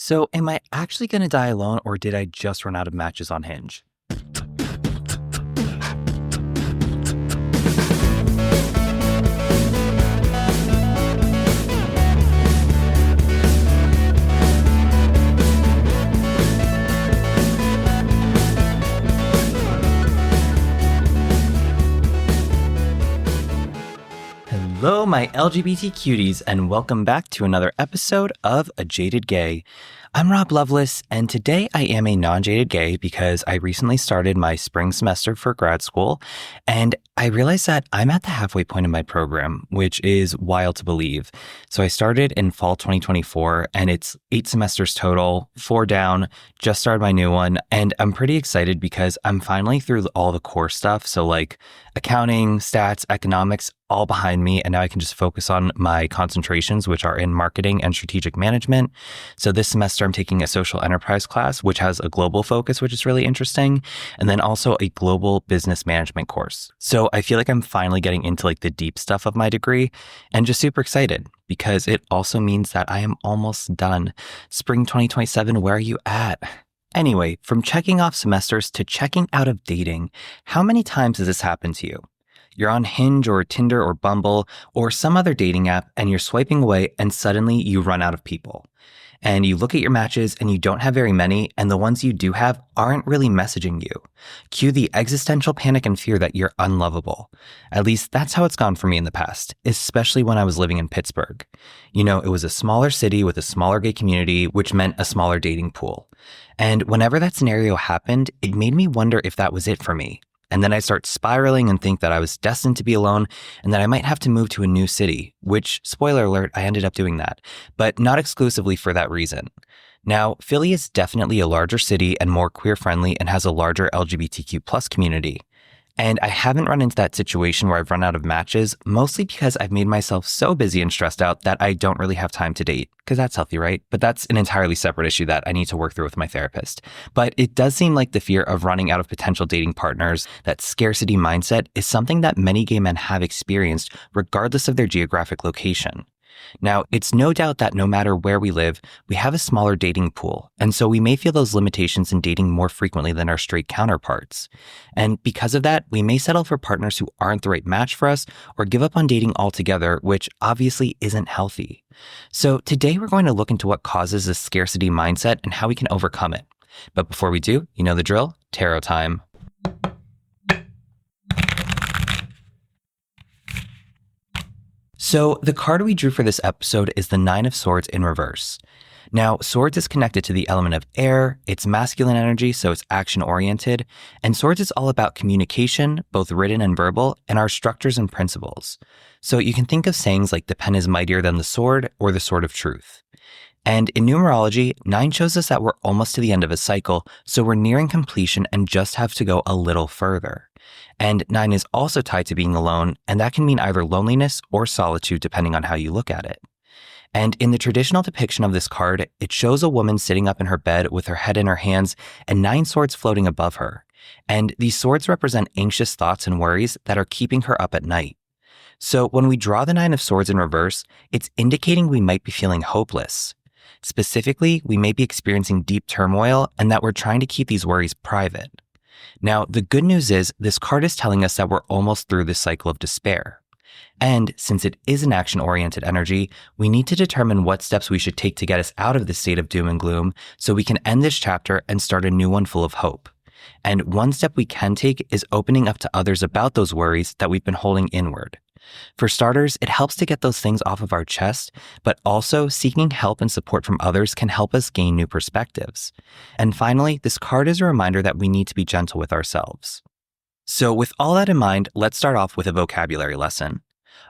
So, am I actually going to die alone, or did I just run out of matches on Hinge? Hello, my LGBT cuties, and welcome back to another episode of A Jaded Gay. I'm Rob Lovelace, and today I am a non-jaded gay because I recently started my spring semester for grad school, and I realized that I'm at the halfway point in my program, which is wild to believe. So I started in fall 2024, and it's 8 semesters total, 4 down, just started my new one, and I'm pretty excited because I'm finally through all the core stuff, so like accounting, stats, economics, all behind me, and now I can just focus on my concentrations, which are in marketing and strategic management. So this semester I'm taking a social enterprise class, which has a global focus, which is really interesting, and then also a global business management course. So I feel like I'm finally getting into like the deep stuff of my degree and just super excited because it also means that I am almost done. Spring 2027, where are you at? Anyway, from checking off semesters to checking out of dating, how many times has this happened to you? You're on Hinge or Tinder or Bumble or some other dating app and you're swiping away and suddenly you run out of people. And you look at your matches and you don't have very many, and the ones you do have aren't really messaging you. Cue the existential panic and fear that you're unlovable. At least that's how it's gone for me in the past, especially when I was living in Pittsburgh. You know, it was a smaller city with a smaller gay community, which meant a smaller dating pool. And whenever that scenario happened, it made me wonder if that was it for me. And then I start spiraling and think that I was destined to be alone and that I might have to move to a new city, which, spoiler alert, I ended up doing that, but not exclusively for that reason. Now, Philly is definitely a larger city and more queer-friendly and has a larger LGBTQ plus community. And I haven't run into that situation where I've run out of matches, mostly because I've made myself so busy and stressed out that I don't really have time to date. Because that's healthy, right? But that's an entirely separate issue that I need to work through with my therapist. But it does seem like the fear of running out of potential dating partners, that scarcity mindset, is something that many gay men have experienced regardless of their geographic location. Now, it's no doubt that no matter where we live, we have a smaller dating pool, and so we may feel those limitations in dating more frequently than our straight counterparts. And because of that, we may settle for partners who aren't the right match for us or give up on dating altogether, which obviously isn't healthy. So today we're going to look into what causes this scarcity mindset and how we can overcome it. But before we do, you know the drill, tarot time. So the card we drew for this episode is the Nine of Swords in reverse. Now, swords is connected to the element of air, it's masculine energy, so it's action-oriented, and swords is all about communication, both written and verbal, and our structures and principles. So you can think of sayings like the pen is mightier than the sword, or the sword of truth. And in numerology, 9 shows us that we're almost to the end of a cycle, so we're nearing completion and just have to go a little further. And 9 is also tied to being alone, and that can mean either loneliness or solitude depending on how you look at it. And in the traditional depiction of this card, it shows a woman sitting up in her bed with her head in her hands and 9 swords floating above her. And these swords represent anxious thoughts and worries that are keeping her up at night. So when we draw the 9 of Swords in reverse, it's indicating we might be feeling hopeless. Specifically, we may be experiencing deep turmoil and that we're trying to keep these worries private. Now, the good news is this card is telling us that we're almost through this cycle of despair. And since it is an action-oriented energy, we need to determine what steps we should take to get us out of this state of doom and gloom so we can end this chapter and start a new one full of hope. And one step we can take is opening up to others about those worries that we've been holding inward. For starters, it helps to get those things off of our chest, but also seeking help and support from others can help us gain new perspectives. And finally, this card is a reminder that we need to be gentle with ourselves. So with all that in mind, let's start off with a vocabulary lesson.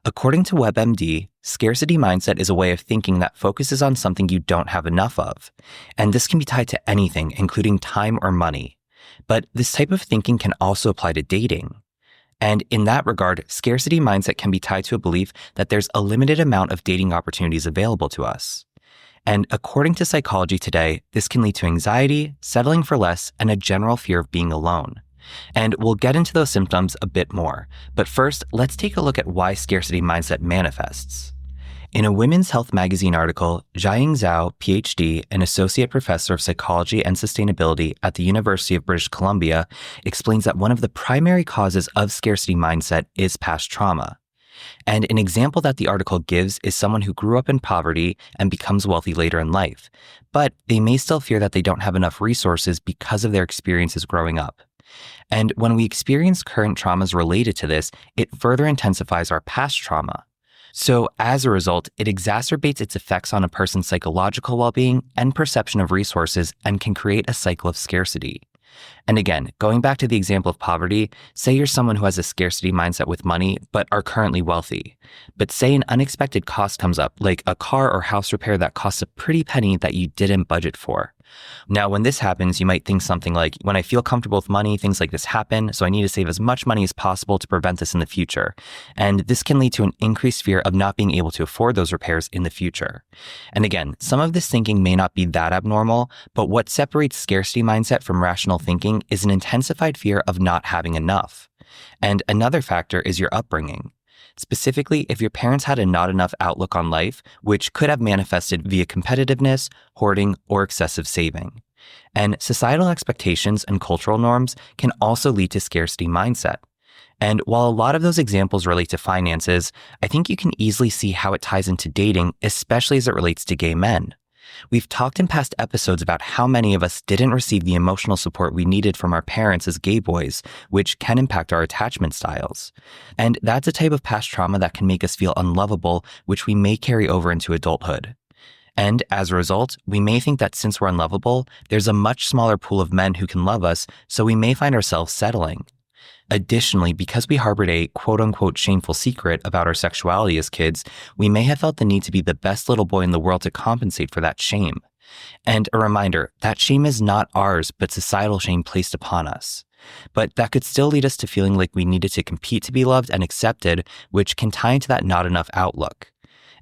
According to WebMD, scarcity mindset is a way of thinking that focuses on something you don't have enough of. And this can be tied to anything, including time or money. But this type of thinking can also apply to dating. And in that regard, scarcity mindset can be tied to a belief that there's a limited amount of dating opportunities available to us. And according to Psychology Today, this can lead to anxiety, settling for less, and a general fear of being alone. And we'll get into those symptoms a bit more. But first, let's take a look at why scarcity mindset manifests. In a Women's Health magazine article, Jiaying Zhao, PhD, an associate professor of psychology and sustainability at the University of British Columbia, explains that one of the primary causes of scarcity mindset is past trauma. And an example that the article gives is someone who grew up in poverty and becomes wealthy later in life, but they may still fear that they don't have enough resources because of their experiences growing up. And when we experience current traumas related to this, it further intensifies our past trauma. So as a result, it exacerbates its effects on a person's psychological well-being and perception of resources and can create a cycle of scarcity. And again, going back to the example of poverty, say you're someone who has a scarcity mindset with money, but are currently wealthy. But say an unexpected cost comes up, like a car or house repair that costs a pretty penny that you didn't budget for. Now, when this happens, you might think something like, when I feel comfortable with money, things like this happen, so I need to save as much money as possible to prevent this in the future. And this can lead to an increased fear of not being able to afford those repairs in the future. And again, some of this thinking may not be that abnormal, but what separates scarcity mindset from rational thinking is an intensified fear of not having enough. And another factor is your upbringing. Specifically, if your parents had a not enough outlook on life, which could have manifested via competitiveness, hoarding, or excessive saving. And societal expectations and cultural norms can also lead to scarcity mindset. And while a lot of those examples relate to finances, I think you can easily see how it ties into dating, especially as it relates to gay men. We've talked in past episodes about how many of us didn't receive the emotional support we needed from our parents as gay boys, which can impact our attachment styles. And that's a type of past trauma that can make us feel unlovable, which we may carry over into adulthood. And as a result, we may think that since we're unlovable, there's a much smaller pool of men who can love us, so we may find ourselves settling. Additionally, because we harbored a quote-unquote shameful secret about our sexuality as kids, we may have felt the need to be the best little boy in the world to compensate for that shame. And a reminder, that shame is not ours, but societal shame placed upon us. But that could still lead us to feeling like we needed to compete to be loved and accepted, which can tie into that not enough outlook.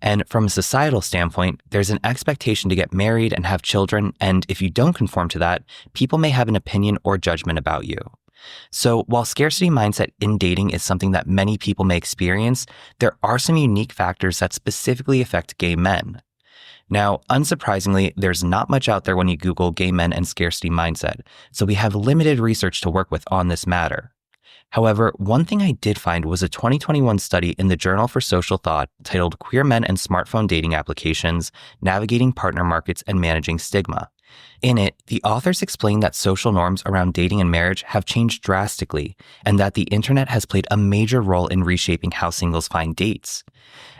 And from a societal standpoint, there's an expectation to get married and have children, and if you don't conform to that, people may have an opinion or judgment about you. So while scarcity mindset in dating is something that many people may experience, there are some unique factors that specifically affect gay men. Now, unsurprisingly, there's not much out there when you Google gay men and scarcity mindset, so we have limited research to work with on this matter. However, one thing I did find was a 2021 study in the Journal for Social Thought titled Queer Men and Smartphone Dating Applications, Navigating Partner Markets and Managing Stigma. In it, the authors explain that social norms around dating and marriage have changed drastically, and that the internet has played a major role in reshaping how singles find dates.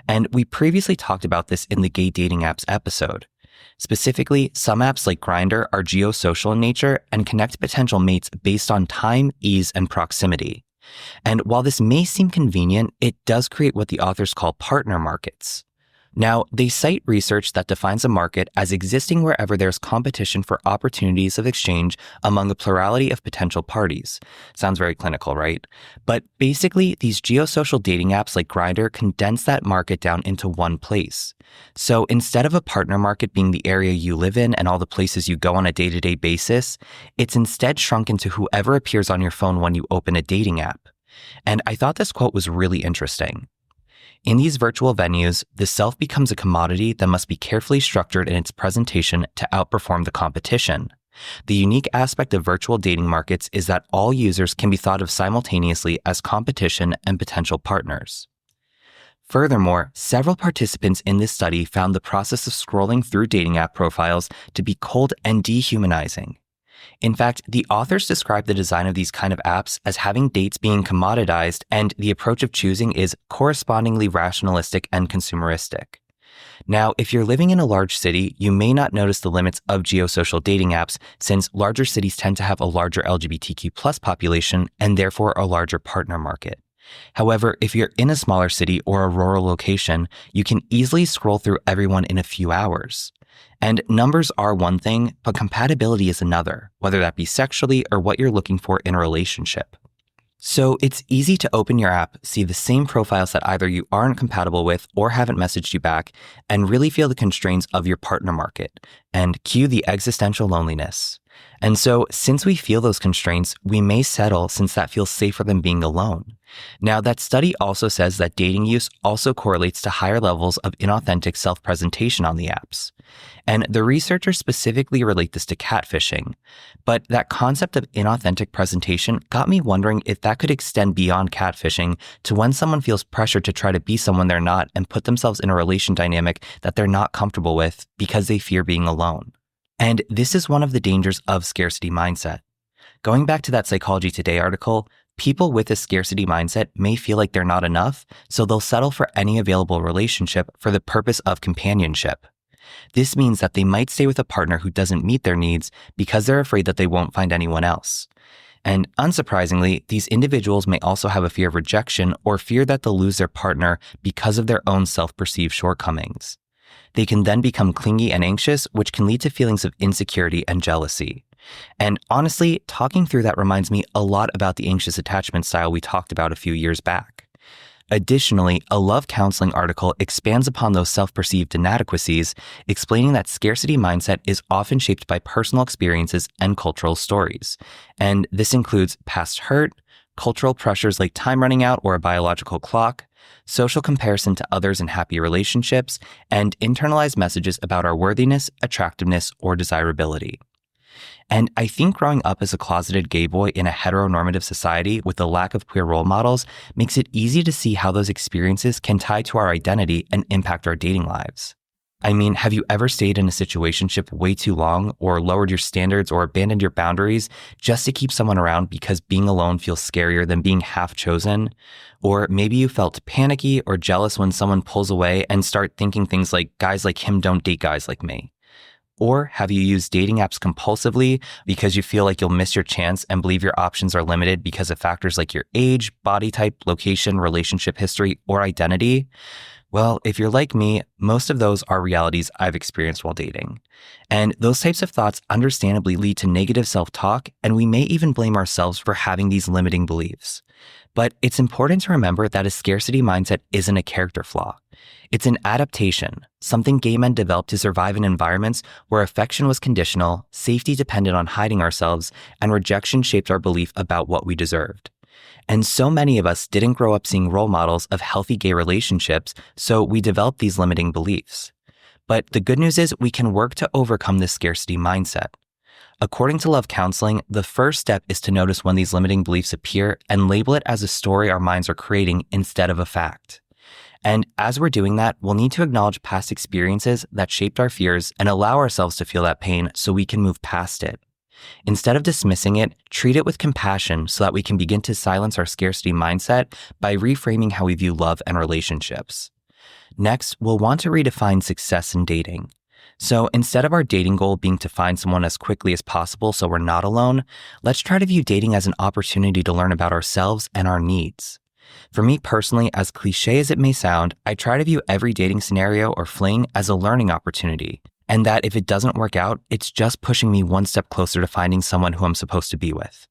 And we previously talked about this in the gay dating apps episode. Specifically, some apps like Grindr are geosocial in nature and connect potential mates based on time, ease, and proximity. And while this may seem convenient, it does create what the authors call partner markets. Now, they cite research that defines a market as existing wherever there's competition for opportunities of exchange among a plurality of potential parties. Sounds very clinical, right? But basically, these geosocial dating apps like Grindr condense that market down into one place. So instead of a partner market being the area you live in and all the places you go on a day-to-day basis, it's instead shrunk into whoever appears on your phone when you open a dating app. And I thought this quote was really interesting. In these virtual venues, the self becomes a commodity that must be carefully structured in its presentation to outperform the competition. The unique aspect of virtual dating markets is that all users can be thought of simultaneously as competition and potential partners. Furthermore, several participants in this study found the process of scrolling through dating app profiles to be cold and dehumanizing. In fact, the authors describe the design of these kind of apps as having dates being commoditized, and the approach of choosing is correspondingly rationalistic and consumeristic. Now, if you're living in a large city, you may not notice the limits of geosocial dating apps, since larger cities tend to have a larger LGBTQ+ population and therefore a larger partner market. However, if you're in a smaller city or a rural location, you can easily scroll through everyone in a few hours. And numbers are one thing, but compatibility is another, whether that be sexually or what you're looking for in a relationship. So it's easy to open your app, see the same profiles that either you aren't compatible with or haven't messaged you back, and really feel the constraints of your partner market, and cue the existential loneliness. And so, since we feel those constraints, we may settle since that feels safer than being alone. Now, that study also says that dating use also correlates to higher levels of inauthentic self-presentation on the apps. And the researchers specifically relate this to catfishing. But that concept of inauthentic presentation got me wondering if that could extend beyond catfishing to when someone feels pressure to try to be someone they're not and put themselves in a relation dynamic that they're not comfortable with because they fear being alone. And this is one of the dangers of scarcity mindset. Going back to that Psychology Today article, people with a scarcity mindset may feel like they're not enough, so they'll settle for any available relationship for the purpose of companionship. This means that they might stay with a partner who doesn't meet their needs because they're afraid that they won't find anyone else. And unsurprisingly, these individuals may also have a fear of rejection or fear that they'll lose their partner because of their own self-perceived shortcomings. They can then become clingy and anxious, which can lead to feelings of insecurity and jealousy. And honestly, talking through that reminds me a lot about the anxious attachment style we talked about a few years back. Additionally, a love counseling article expands upon those self-perceived inadequacies, explaining that scarcity mindset is often shaped by personal experiences and cultural stories. And this includes past hurt, cultural pressures like time running out or a biological clock, social comparison to others in happy relationships, and internalized messages about our worthiness, attractiveness, or desirability. And I think growing up as a closeted gay boy in a heteronormative society with a lack of queer role models makes it easy to see how those experiences can tie to our identity and impact our dating lives. I mean, have you ever stayed in a situationship way too long or lowered your standards or abandoned your boundaries just to keep someone around because being alone feels scarier than being half chosen? Or maybe you felt panicky or jealous when someone pulls away and start thinking things like, guys like him don't date guys like me. Or have you used dating apps compulsively because you feel like you'll miss your chance and believe your options are limited because of factors like your age, body type, location, relationship history, or identity? Well, if you're like me, most of those are realities I've experienced while dating. And those types of thoughts understandably lead to negative self-talk, and we may even blame ourselves for having these limiting beliefs. But it's important to remember that a scarcity mindset isn't a character flaw. It's an adaptation, something gay men developed to survive in environments where affection was conditional, safety depended on hiding ourselves, and rejection shaped our belief about what we deserved. And so many of us didn't grow up seeing role models of healthy gay relationships, so we developed these limiting beliefs. But the good news is we can work to overcome this scarcity mindset. According to love counseling, the first step is to notice when these limiting beliefs appear and label it as a story our minds are creating instead of a fact. And as we're doing that, we'll need to acknowledge past experiences that shaped our fears and allow ourselves to feel that pain so we can move past it. Instead of dismissing it, treat it with compassion so that we can begin to silence our scarcity mindset by reframing how we view love and relationships. Next, we'll want to redefine success in dating. So instead of our dating goal being to find someone as quickly as possible so we're not alone, let's try to view dating as an opportunity to learn about ourselves and our needs. For me personally, as cliche as it may sound, I try to view every dating scenario or fling as a learning opportunity, and that if it doesn't work out, it's just pushing me one step closer to finding someone who I'm supposed to be with.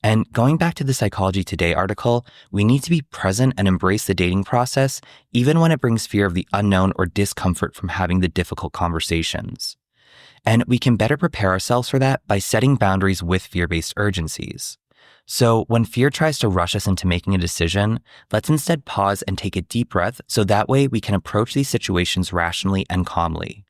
And going back to the Psychology Today article, we need to be present and embrace the dating process, even when it brings fear of the unknown or discomfort from having the difficult conversations. And we can better prepare ourselves for that by setting boundaries with fear-based urgencies. So when fear tries to rush us into making a decision, let's instead pause and take a deep breath so that way we can approach these situations rationally and calmly.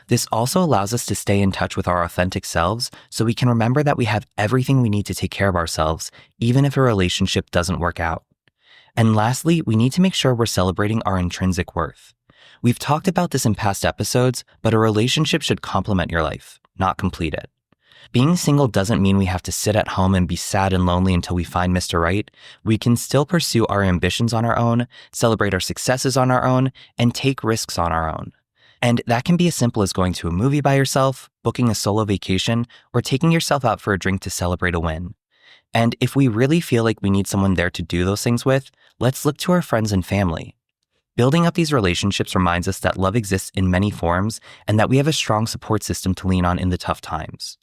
This also allows us to stay in touch with our authentic selves so we can remember that we have everything we need to take care of ourselves, even if a relationship doesn't work out. And lastly, we need to make sure we're celebrating our intrinsic worth. We've talked about this in past episodes, but a relationship should complement your life, not complete it. Being single doesn't mean we have to sit at home and be sad and lonely until we find Mr. Right. We can still pursue our ambitions on our own, celebrate our successes on our own, and take risks on our own. And that can be as simple as going to a movie by yourself, booking a solo vacation, or taking yourself out for a drink to celebrate a win. And if we really feel like we need someone there to do those things with, let's look to our friends and family. Building up these relationships reminds us that love exists in many forms and that we have a strong support system to lean on in the tough times.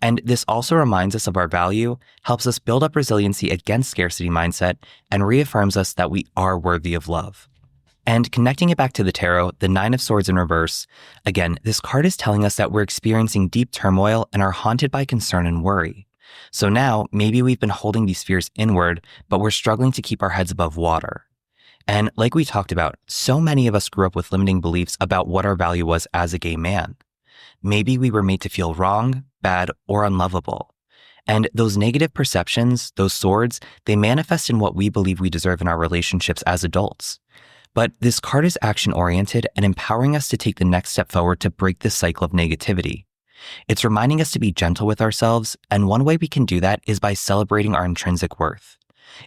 And this also reminds us of our value, helps us build up resiliency against scarcity mindset, and reaffirms us that we are worthy of love. And connecting it back to the tarot, the Nine of Swords in reverse, again, this card is telling us that we're experiencing deep turmoil and are haunted by concern and worry. So now, maybe we've been holding these fears inward, but we're struggling to keep our heads above water. And like we talked about, so many of us grew up with limiting beliefs about what our value was as a gay man. Maybe we were made to feel wrong, bad, or unlovable. And those negative perceptions, those swords, they manifest in what we believe we deserve in our relationships as adults. But this card is action-oriented and empowering us to take the next step forward to break this cycle of negativity. It's reminding us to be gentle with ourselves, and one way we can do that is by celebrating our intrinsic worth.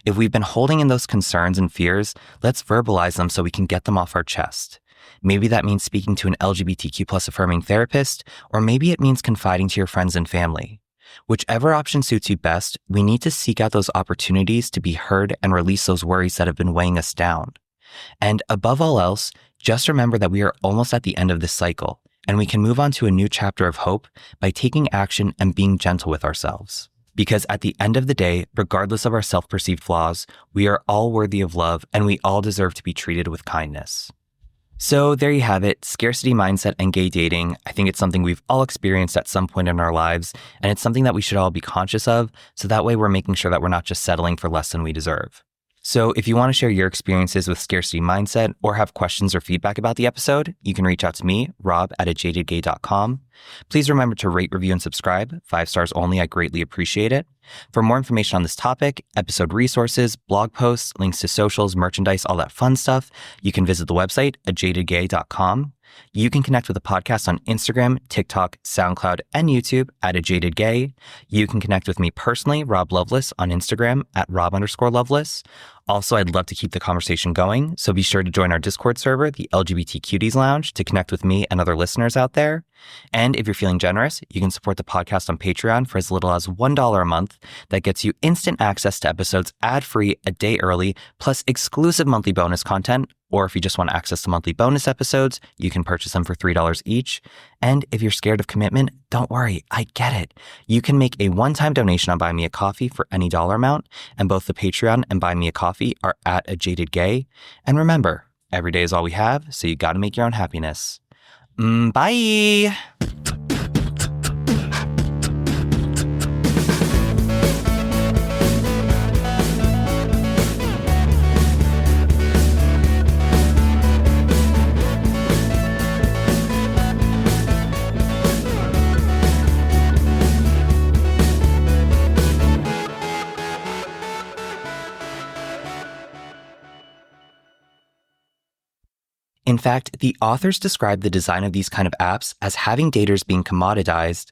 If we've been holding in those concerns and fears, let's verbalize them so we can get them off our chest. Maybe that means speaking to an LGBTQ plus affirming therapist, or maybe it means confiding to your friends and family. Whichever option suits you best, we need to seek out those opportunities to be heard and release those worries that have been weighing us down. And above all else, just remember that we are almost at the end of this cycle, and we can move on to a new chapter of hope by taking action and being gentle with ourselves. Because at the end of the day, regardless of our self-perceived flaws, we are all worthy of love and we all deserve to be treated with kindness. So there you have it, scarcity mindset and gay dating. I think it's something we've all experienced at some point in our lives, and it's something that we should all be conscious of, so that way we're making sure that we're not just settling for less than we deserve. So if you want to share your experiences with scarcity mindset or have questions or feedback about the episode, you can reach out to me, rob@ajadedgay.com. Please remember to rate, review, and subscribe. 5 stars only. I greatly appreciate it. For more information on this topic, episode resources, blog posts, links to socials, merchandise, all that fun stuff, you can visit the website, ajadedgay.com. You can connect with the podcast on Instagram, TikTok, SoundCloud, and YouTube @ajadedgay. You can connect with me personally, Rob Loveless, on Instagram @Rob_Loveless. Also, I'd love to keep the conversation going, so be sure to join our Discord server, the LGBT Cuties Lounge, to connect with me and other listeners out there. And if you're feeling generous, you can support the podcast on Patreon for as little as $1 a month. That gets you instant access to episodes ad-free a day early, plus exclusive monthly bonus content. Or if you just want access to monthly bonus episodes, you can purchase them for $3 each. And if you're scared of commitment, don't worry, I get it. You can make a one-time donation on Buy Me a Coffee for any dollar amount, and both the Patreon and Buy Me a Coffee are @ajadedgay. And remember, every day is all we have, so you gotta make your own happiness. Bye! In fact, the authors describe the design of these kind of apps as having daters being commoditized.